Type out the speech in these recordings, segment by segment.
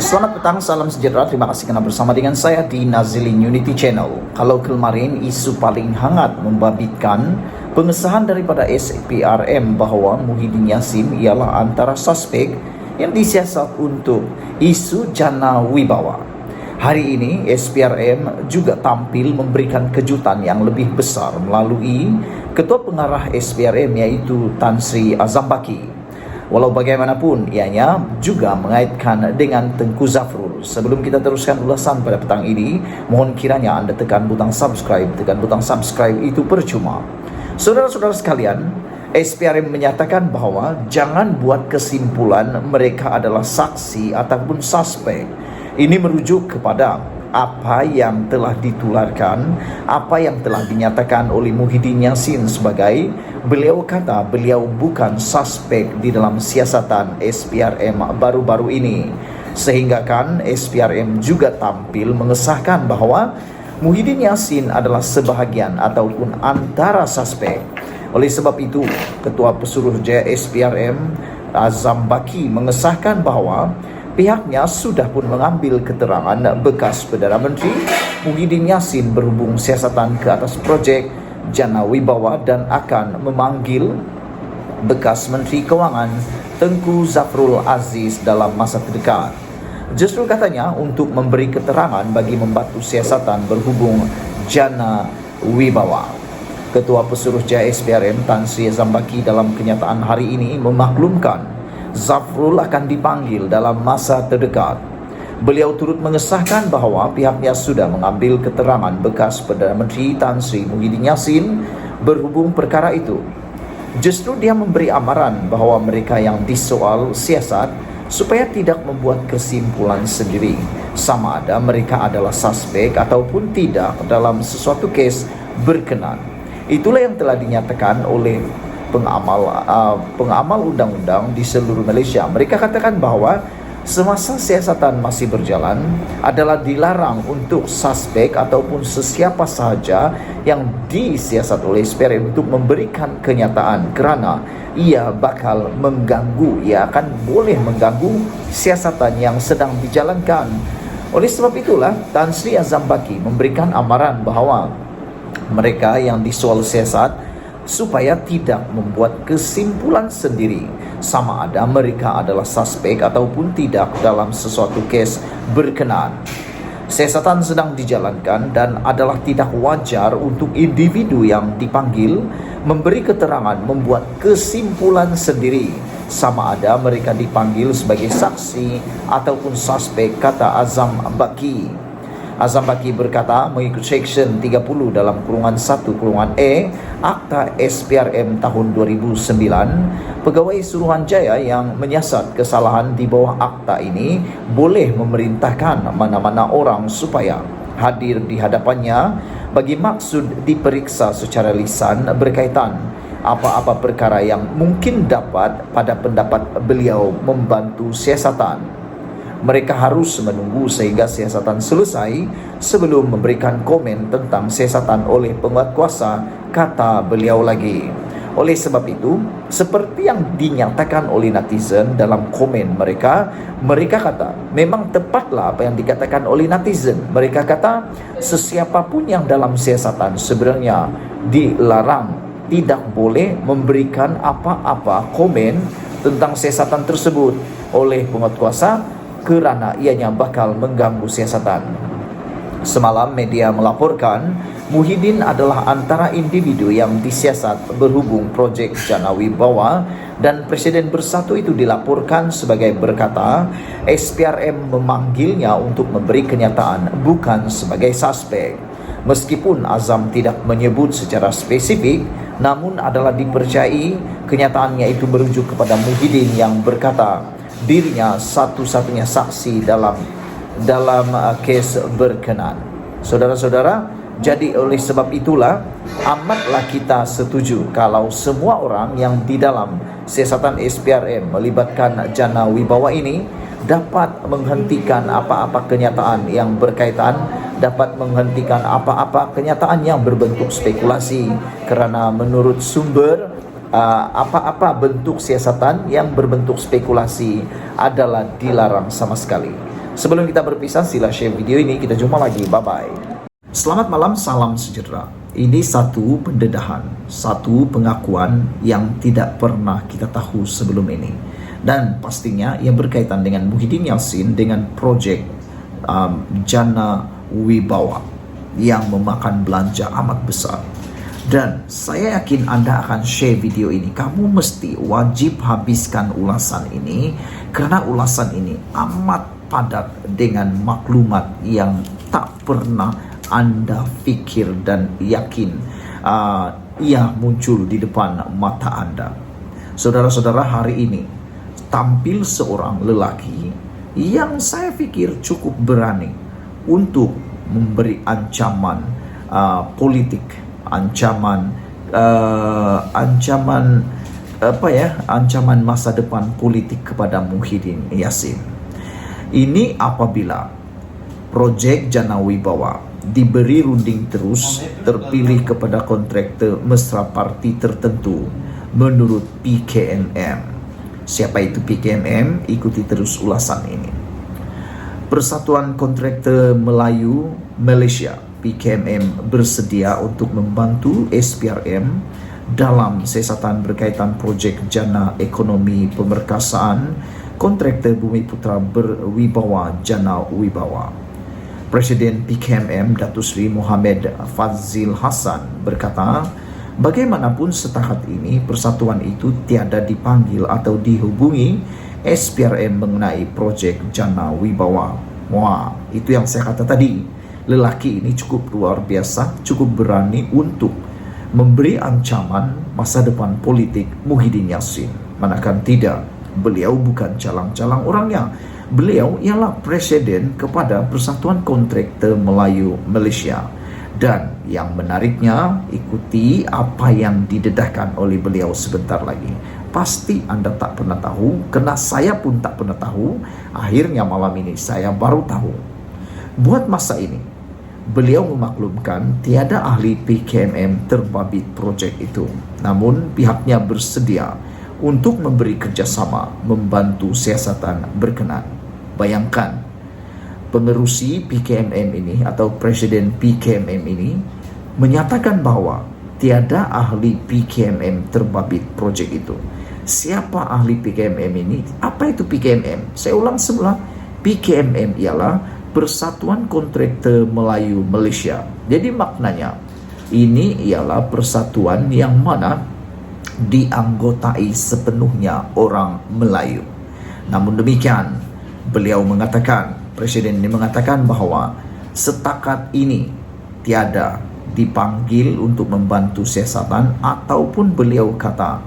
Selamat petang, salam sejahtera. Terima kasih kerana bersama dengan saya di Nazilin Unity Channel. Kalau kemarin isu paling hangat membabitkan pengesahan daripada SPRM bahawa Muhyiddin Yassin ialah antara suspek yang disiasat untuk isu jana wibawa. Hari ini SPRM juga tampil memberikan kejutan yang lebih besar melalui Ketua Pengarah SPRM iaitu Tan Sri Azam Baki. Walau bagaimanapun, ianya juga mengaitkan dengan Tengku Zafrul. Sebelum kita teruskan ulasan pada petang ini, mohon kiranya anda tekan butang subscribe. Tekan butang subscribe itu percuma. Saudara-saudara sekalian, SPRM menyatakan bahawa jangan buat kesimpulan mereka adalah saksi ataupun suspek. Ini merujuk kepada apa yang telah ditularkan, apa yang telah dinyatakan oleh Muhyiddin Yassin sebagai beliau kata beliau bukan suspek di dalam siasatan SPRM baru-baru ini. Sehingga kan SPRM juga tampil mengesahkan bahawa Muhyiddin Yassin adalah sebahagian ataupun antara suspek. Oleh sebab itu, Ketua Pesuruhjaya SPRM Azam Baki mengesahkan bahawa pihaknya sudah pun mengambil keterangan bekas Perdana Menteri Muhyiddin Yassin berhubung siasatan ke atas projek jana wibawa dan akan memanggil bekas Menteri Kewangan Tengku Zafrul Aziz dalam masa terdekat. Justru katanya untuk memberi keterangan bagi membantu siasatan berhubung jana wibawa. Ketua Pesuruhjaya SPRM Tan Sri Azam Baki dalam kenyataan hari ini memaklumkan Zafrul akan dipanggil dalam masa terdekat. Beliau turut mengesahkan bahawa pihaknya sudah mengambil keterangan bekas Perdana Menteri Tan Sri Muhyiddin Yassin berhubung perkara itu. Justru dia memberi amaran bahawa mereka yang disoal siasat supaya tidak membuat kesimpulan sendiri sama ada mereka adalah suspek ataupun tidak dalam sesuatu kes berkenan. Itulah yang telah dinyatakan oleh pengamal undang-undang di seluruh Malaysia. Mereka katakan bahawa semasa siasatan masih berjalan adalah dilarang untuk suspek ataupun sesiapa sahaja yang disiasat oleh SPRM untuk memberikan kenyataan kerana ia bakal mengganggu, ia akan boleh mengganggu siasatan yang sedang dijalankan. Oleh sebab itulah Tan Sri Azam Baki memberikan amaran bahawa mereka yang disoal siasat supaya tidak membuat kesimpulan sendiri sama ada mereka adalah suspek ataupun tidak dalam sesuatu kes berkenaan. Siasatan sedang dijalankan dan adalah tidak wajar untuk individu yang dipanggil memberi keterangan membuat kesimpulan sendiri sama ada mereka dipanggil sebagai saksi ataupun suspek, kata Azam Baki. Azam Baki berkata mengikut Seksyen 30 dalam kurungan 1/E Akta SPRM tahun 2009, pegawai Suruhanjaya yang menyiasat kesalahan di bawah akta ini boleh memerintahkan mana-mana orang supaya hadir di hadapannya bagi maksud diperiksa secara lisan berkaitan apa-apa perkara yang mungkin dapat pada pendapat beliau membantu siasatan. Mereka harus menunggu sehingga siasatan selesai sebelum memberikan komen tentang siasatan oleh penguatkuasa, kata beliau lagi. Oleh sebab itu, seperti yang dinyatakan oleh netizen dalam komen mereka kata, memang tepatlah apa yang dikatakan oleh netizen. Mereka kata, sesiapapun yang dalam siasatan sebenarnya dilarang, tidak boleh memberikan apa-apa komen tentang siasatan tersebut oleh penguatkuasa kerana ianya bakal mengganggu siasatan. Semalam media melaporkan Muhyiddin adalah antara individu yang disiasat berhubung projek jana wibawa dan Presiden Bersatu itu dilaporkan sebagai berkata SPRM memanggilnya untuk memberi kenyataan bukan sebagai suspek. Meskipun Azam tidak menyebut secara spesifik, namun adalah dipercayai kenyataannya itu merujuk kepada Muhyiddin yang berkata dirinya satu-satunya saksi dalam kes berkenan. Saudara-saudara, jadi oleh sebab itulah amatlah kita setuju kalau semua orang yang di dalam siasatan SPRM melibatkan jana wibawa ini dapat menghentikan apa-apa kenyataan yang berkaitan, dapat menghentikan apa-apa kenyataan yang berbentuk spekulasi kerana menurut sumber apa-apa bentuk siasatan yang berbentuk spekulasi adalah dilarang sama sekali. Sebelum kita berpisah, sila share video ini. Kita jumpa lagi. Bye-bye. Selamat malam, salam sejahtera. Ini satu pendedahan, satu pengakuan yang tidak pernah kita tahu sebelum ini. Dan pastinya yang berkaitan dengan Muhyiddin Yassin dengan projek Jana Wibawa yang memakan belanja amat besar. Dan saya yakin Anda akan share video ini. Kamu mesti wajib habiskan ulasan ini, karena ulasan ini amat padat dengan maklumat yang tak pernah Anda fikir dan yakin ia muncul di depan mata Anda. Saudara-saudara, hari ini tampil seorang lelaki yang saya pikir cukup berani untuk memberi ancaman politik, ancaman masa depan politik kepada Muhyiddin Yassin. Ini apabila projek Jana Wibawa diberi runding terus, terpilih kepada kontraktor mesra parti tertentu menurut PKMM. Siapa itu PKMM? Ikuti terus ulasan ini. Persatuan Kontraktor Melayu Malaysia PKMM bersedia untuk membantu SPRM dalam siasatan berkaitan projek Jana Ekonomi Pemerkasaan Kontraktor Bumiputra Berwibawa Jana Wibawa. Presiden PKMM Datuk Seri Mohamed Fazil Hassan berkata, bagaimanapun setakat ini persatuan itu tiada dipanggil atau dihubungi SPRM mengenai projek Jana Wibawa. Wah, itu yang saya kata tadi. Lelaki ini cukup luar biasa, cukup berani untuk memberi ancaman masa depan politik Muhyiddin Yassin. Manakala tidak, beliau bukan calang-calang orangnya. Beliau ialah presiden kepada Persatuan Kontraktor Melayu Malaysia. Dan yang menariknya, ikuti apa yang didedahkan oleh beliau sebentar lagi. Pasti Anda tak pernah tahu, karena saya pun tak pernah tahu. Akhirnya malam ini saya baru tahu. Buat masa ini, beliau memaklumkan tiada ahli PKMM terbabit projek itu. Namun pihaknya bersedia untuk memberi kerjasama membantu siasatan berkenan. Bayangkan, pengerusi PKMM ini atau Presiden PKMM ini menyatakan bahwa tiada ahli PKMM terbabit projek itu. Siapa ahli PKMM ini? Apa itu PKMM? Saya ulang semula. PKMM ialah Persatuan Kontraktor Melayu Malaysia. Jadi maknanya, ini ialah persatuan yang mana dianggotai sepenuhnya orang Melayu. Namun demikian, beliau mengatakan, Presiden ini mengatakan bahwa setakat ini tiada dipanggil untuk membantu siasatan, ataupun beliau kata,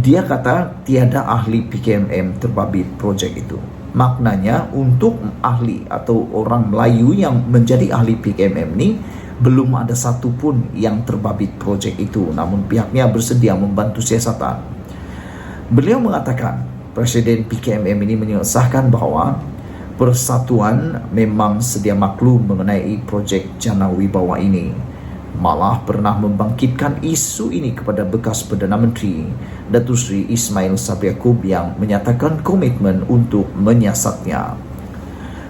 dia kata tiada ahli PKMM terbabit projek itu. Maknanya untuk ahli atau orang Melayu yang menjadi ahli PKMM ini belum ada satu pun yang terbabit projek itu, namun pihaknya bersedia membantu siasatan. Beliau mengatakan, Presiden PKMM ini menyesahkan bahwa persatuan memang sedia maklum mengenai projek Jana Wibawa ini. Malah pernah membangkitkan isu ini kepada bekas Perdana Menteri Datuk Seri Ismail Sabri Yaakob yang menyatakan komitmen untuk menyiasatnya.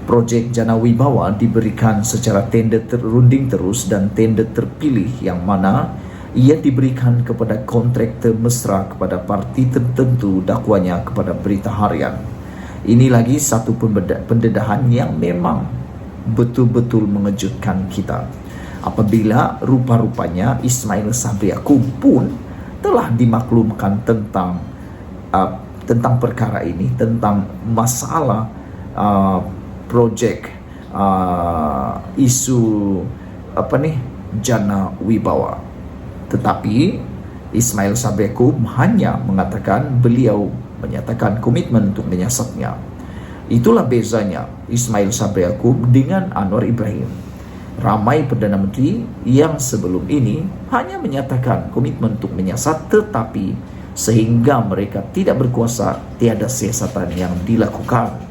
Projek Jana Wibawa diberikan secara tender terrunding terus dan tender terpilih, yang mana ia diberikan kepada kontraktor mesra kepada parti tertentu, dakwanya kepada Berita Harian. Ini lagi satu pendedahan yang memang betul-betul mengejutkan kita. Apabila rupa-rupanya Ismail Sabri Yaakob pun telah dimaklumkan tentang perkara ini, tentang masalah projek isu Jana Wibawa. Tetapi Ismail Sabri Yaakob hanya mengatakan beliau menyatakan komitmen untuk menyiasatnya. Itulah bezanya Ismail Sabri Yaakob dengan Anwar Ibrahim. Ramai Perdana Menteri yang sebelum ini hanya menyatakan komitmen untuk menyiasat, tetapi sehingga mereka tidak berkuasa, tiada siasatan yang dilakukan.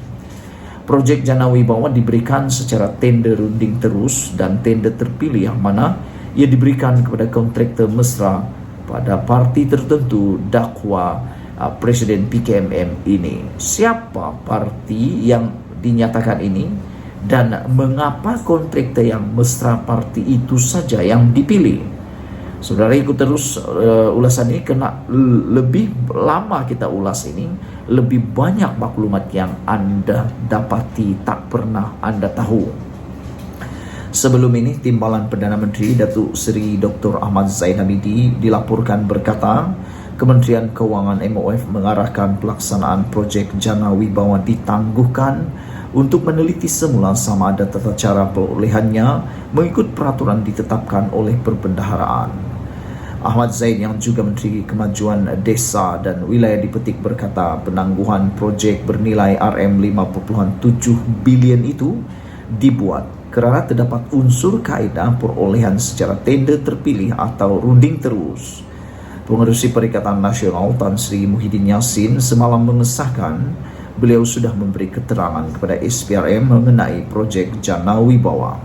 Projek Jana Wibawa diberikan secara tender runding terus dan tender terpilih, yang mana ia diberikan kepada kontraktor mesra pada parti tertentu, dakwa Presiden PKMM ini. Siapa parti yang dinyatakan ini dan mengapa kontraktor yang mesra parti itu saja yang dipilih? Saudara ikut terus ulasan ini kena lebih lama kita ulas ini, lebih banyak maklumat yang Anda dapati tak pernah Anda tahu. Sebelum ini, Timbalan Perdana Menteri Datuk Seri Dr. Ahmad Zaid Hamidi dilaporkan berkata, Kementerian Kewangan MOF mengarahkan pelaksanaan projek Jana Wibawa ditangguhkan untuk meneliti semula sama ada tata cara perolehannya mengikut peraturan ditetapkan oleh Perbendaharaan. Ahmad Zaid yang juga Menteri Kemajuan Desa dan Wilayah Dipetik berkata penangguhan projek bernilai RM5.7 bilion itu dibuat kerana terdapat unsur kaedah perolehan secara tender terpilih atau runding terus. Pengerusi Perikatan Nasional Tan Sri Muhyiddin Yassin semalam mengesahkan beliau sudah memberi keterangan kepada SPRM mengenai projek Jana Wibawa.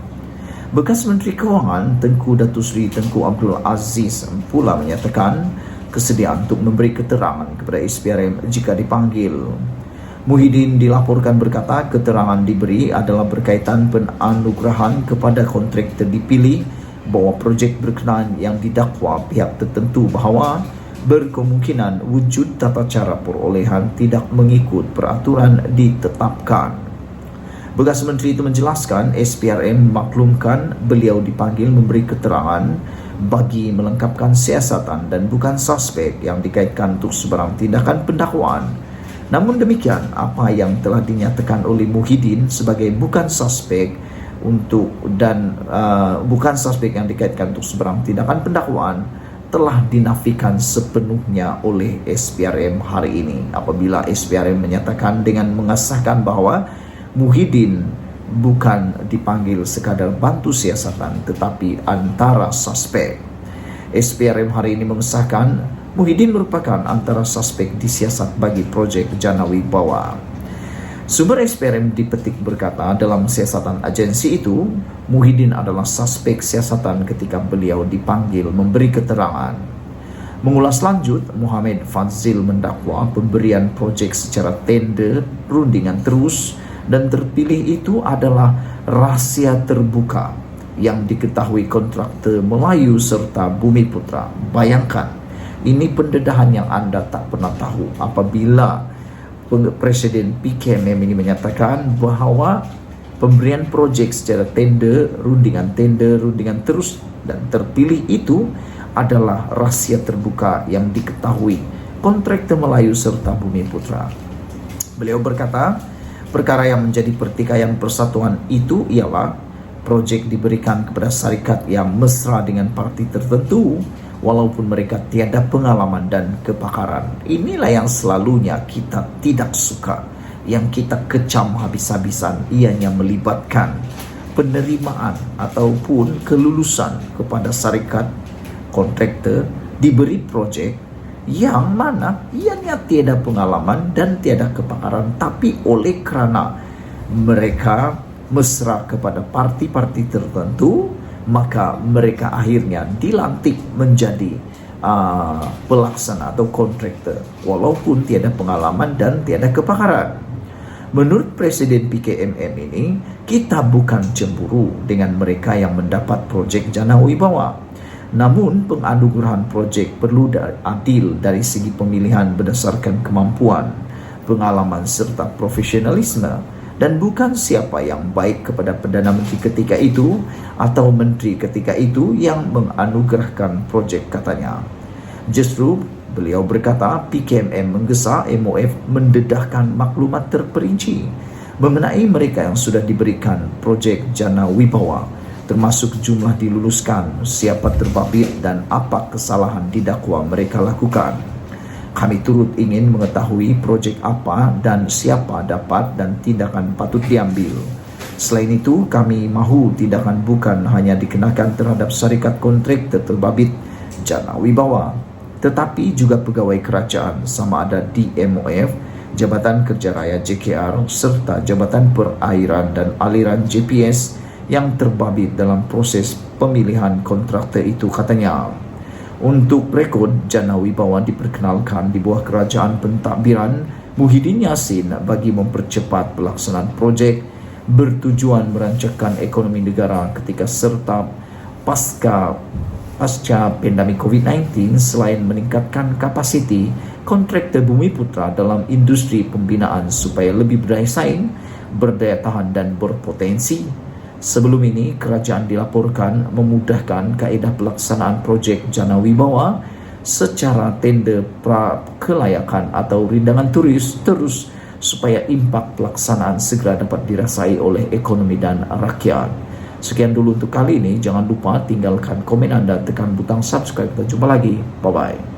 Bekas Menteri Kewangan Tengku Datuk Seri Tengku Abdul Aziz pula menyatakan kesediaan untuk memberi keterangan kepada SPRM jika dipanggil. Muhyiddin dilaporkan berkata keterangan diberi adalah berkaitan penganugerahan kepada kontraktor dipilih bahwa projek berkenaan yang didakwa pihak tertentu bahawa berkemungkinan wujud tata cara perolehan tidak mengikut peraturan ditetapkan. Bekas Menteri itu menjelaskan SPRM memaklumkan beliau dipanggil memberi keterangan bagi melengkapkan siasatan dan bukan suspek yang dikaitkan untuk sebarang tindakan pendakwaan. Namun demikian, apa yang telah dinyatakan oleh Muhyiddin sebagai bukan suspek bukan suspek yang dikaitkan untuk sebarang tindakan pendakwaan telah dinafikan sepenuhnya oleh SPRM hari ini apabila SPRM menyatakan dengan mengesahkan bahawa Muhyiddin bukan dipanggil sekadar bantu siasatan tetapi antara suspek. SPRM hari ini mengesahkan Muhyiddin merupakan antara suspek disiasat bagi projek Jana Wibawa. Sumber SPRM Dipetik berkata dalam siasatan agensi itu, Muhyiddin adalah suspek siasatan ketika beliau dipanggil memberi keterangan. Mengulas lanjut, Muhammad Fazil mendakwa pemberian projek secara tender, rundingan terus dan terpilih itu adalah rahsia terbuka yang diketahui kontraktor Melayu serta Bumi Putra. Bayangkan, ini pendedahan yang Anda tak pernah tahu apabila Presiden PKMM ini menyatakan bahawa pemberian projek secara tender, rundingan terus dan terpilih itu adalah rahsia terbuka yang diketahui kontraktor Melayu serta Bumi Putra. Beliau berkata, perkara yang menjadi pertikaian persatuan itu ialah projek diberikan kepada syarikat yang mesra dengan parti tertentu walaupun mereka tiada pengalaman dan kepakaran. Inilah yang selalunya kita tidak suka, yang kita kecam habis-habisan, ianya melibatkan penerimaan ataupun kelulusan kepada syarikat kontraktor diberi projek yang mana ianya tiada pengalaman dan tiada kepakaran, tapi oleh kerana mereka mesra kepada parti-parti tertentu, maka mereka akhirnya dilantik menjadi pelaksana atau kontraktor walaupun tiada pengalaman dan tiada kepakaran. Menurut Presiden PKMM ini, kita bukan cemburu dengan mereka yang mendapat projek Jana Wibawa. Namun penganugerahan projek perlu adil dari segi pemilihan berdasarkan kemampuan, pengalaman serta profesionalisme dan bukan siapa yang baik kepada Perdana Menteri ketika itu atau Menteri ketika itu yang menganugerahkan projek, katanya. Justru beliau berkata PKMM menggesa MOF mendedahkan maklumat terperinci mengenai mereka yang sudah diberikan projek Jana Wibawa, termasuk jumlah diluluskan, siapa terbabit dan apa kesalahan didakwa mereka lakukan. Kami turut ingin mengetahui projek apa dan siapa dapat dan tindakan patut diambil. Selain itu, kami mahu tindakan bukan hanya dikenakan terhadap syarikat kontraktor terbabit Jana Wibawa, tetapi juga pegawai kerajaan sama ada di MOF, Jabatan Kerja Raya JKR serta Jabatan Perairan dan Aliran JPS yang terbabit dalam proses pemilihan kontraktor itu, katanya. Untuk rekod, Jana Wibawa diperkenalkan di bawah kerajaan pentadbiran Muhyiddin Yassin bagi mempercepat pelaksanaan projek bertujuan merancangkan ekonomi negara ketika serta pasca pandemik COVID-19 selain meningkatkan kapasiti kontraktor Bumiputra dalam industri pembinaan supaya lebih berdaya saing, berdaya tahan dan berpotensi. Sebelum ini, kerajaan dilaporkan memudahkan kaedah pelaksanaan projek Jana Wibawa secara tender prakelayakan atau rindangan terus supaya impak pelaksanaan segera dapat dirasai oleh ekonomi dan rakyat. Sekian dulu untuk kali ini. Jangan lupa tinggalkan komen anda, tekan butang subscribe dan jumpa lagi. Bye-bye.